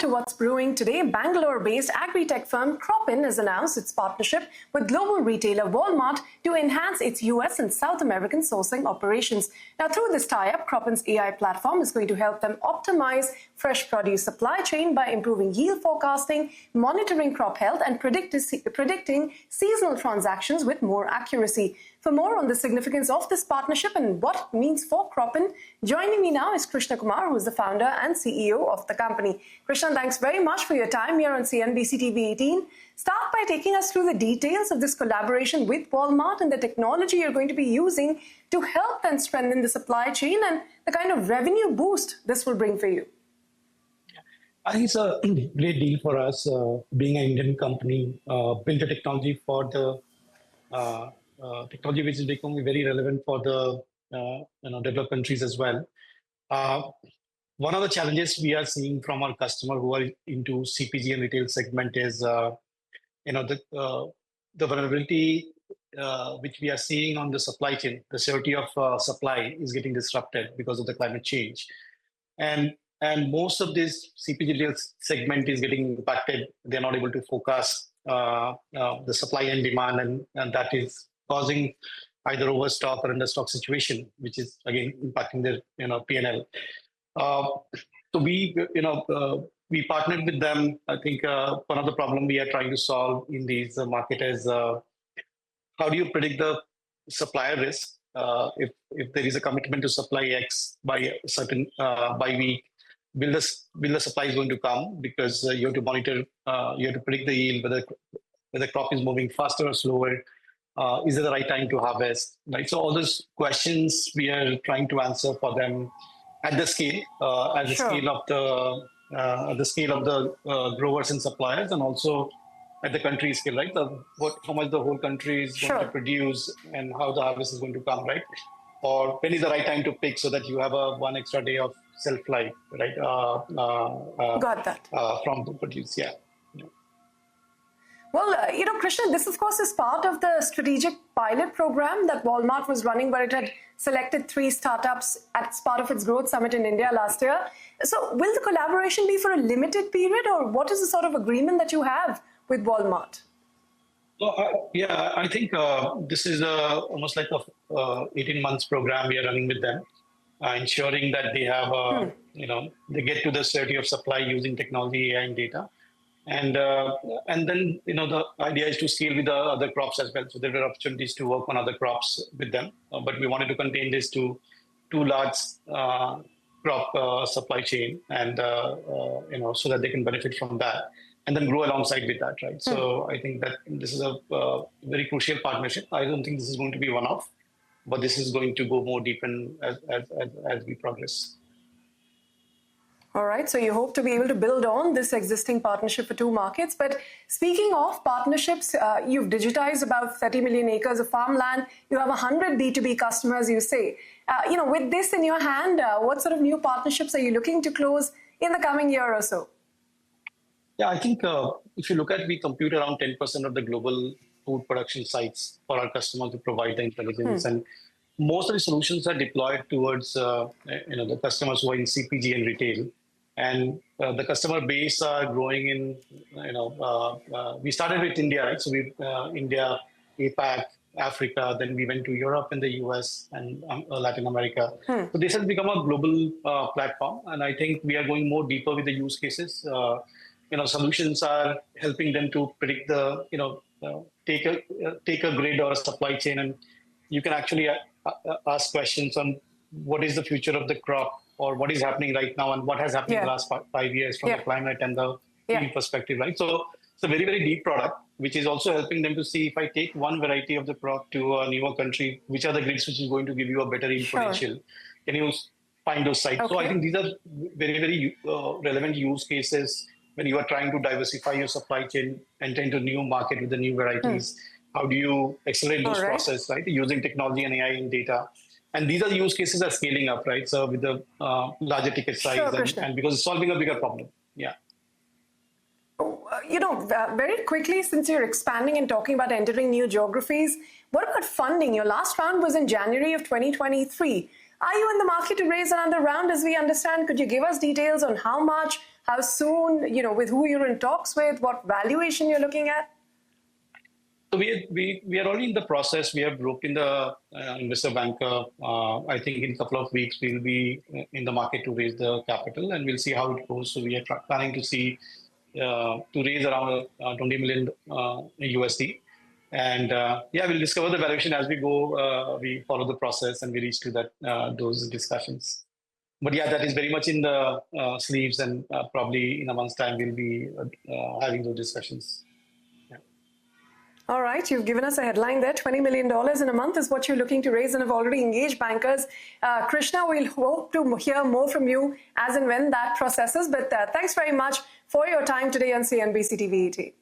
To what's brewing today, Bangalore-based agri-tech firm Cropin has announced its partnership with global retailer Walmart to enhance its US and South American sourcing operations. Now, through this tie-up, Cropin's AI platform is going to help them optimize fresh produce supply chain by improving yield forecasting, monitoring crop health, and predicting seasonal transactions with more accuracy. For more on the significance of this partnership and what it means for Cropin, joining me now is Krishna Kumar, who is the founder and CEO of the company. Krishna, thanks very much for your time here on CNBC TV 18. Start by taking us through the details of this collaboration with Walmart and the technology you're going to be using to help and strengthen the supply chain and the kind of revenue boost this will bring for you. I think it's a great deal for us, being an Indian company, build a technology for the technology which is becoming very relevant for the developed countries as well. One of the challenges we are seeing from our customer who are into CPG and retail segment is the vulnerability which we are seeing on the supply chain. The surety of supply is getting disrupted because of the climate change, and most of this CPG retail segment is getting impacted. They're not able to forecast the supply and demand, and that is causing either overstock or understock situation, which is again impacting their P&L. So we partnered with them. I think one of the problems we are trying to solve in these market is how do you predict the supplier risk if there is a commitment to supply X by a certain by week. Will the supply is going to come, because you have to monitor, you have to predict the yield, whether the crop is moving faster or slower. Is it the right time to harvest? Right. So all those questions we are trying to answer for them at the scale, at the scale of the growers and suppliers, and also at the country scale, right? How much the whole country is going to produce and how the harvest is going to come, right? Or when is the right time to pick so that you have one extra day of self-life, right? Got that. From the produce, yeah. Well, Krishna, this of course is part of the strategic pilot program that Walmart was running, where it had selected 3 startups as part of its growth summit in India last year. So will the collaboration be for a limited period, or what is the sort of agreement that you have with Walmart? Well, I think this is almost like a 18 months program we are running with them, ensuring that they have, they get to the certainty of supply using technology, AI, and data. And then, the idea is to scale with the other crops as well. So there were opportunities to work on other crops with them, but we wanted to contain this to 2 large crop supply chain, and so that they can benefit from that, and then grow alongside with that, right? So I think that this is a very crucial partnership. I don't think this is going to be one-off, but this is going to go more deep as we progress. All right, so you hope to be able to build on this existing partnership for 2 markets. But speaking of partnerships, you've digitized about 30 million acres of farmland. You have 100 B2B customers, you say. With this in your hand, what sort of new partnerships are you looking to close in the coming year or so? Yeah, I think if you look at, we compute around 10% of the global food production sites for our customers to provide the intelligence. And most of the solutions are deployed towards the customers who are in CPG and retail. And the customer base are growing in, we started with India, right? So India, APAC, Africa, then we went to Europe and the US and Latin America. So this has become a global platform. And I think we are going more deeper with the use cases. Solutions are helping them to predict take a grid or a supply chain, and you can actually ask questions on what is the future of the crop, or what is happening right now, and what has happened in the last 5 years from the climate and the perspective, right? So it's a very, very deep product, which is also helping them to see, if I take one variety of the crop to a newer country, which are the grids which is going to give you a better yield potential? Can you find those sites? So I think these are very, very relevant use cases when you are trying to diversify your supply chain, enter into new market with the new varieties. How do you accelerate those processes, right? Using technology and AI and data. And these are the use cases are scaling up, right? So with the larger ticket size, and because it's solving a bigger problem. Yeah. Very quickly, since you're expanding and talking about entering new geographies, what about funding? Your last round was in January of 2023. Are you in the market to raise another round, as we understand? Could you give us details on how much, how soon, with who you're in talks with, what valuation you're looking at? So we are already in the process. We have roped in the investor banker. I think in a couple of weeks we'll be in the market to raise the capital, and we'll see how it goes. So we are planning to see to raise around 20 million USD, and we'll discover the valuation as we go. We follow the process and we reach to that those discussions. But yeah, that is very much in the sleeves, and probably in a month's time we'll be having those discussions. All right, you've given us a headline there. $20 million in a month is what you're looking to raise and have already engaged bankers. Krishna, we'll hope to hear more from you as and when that processes. But thanks very much for your time today on CNBC TV ET.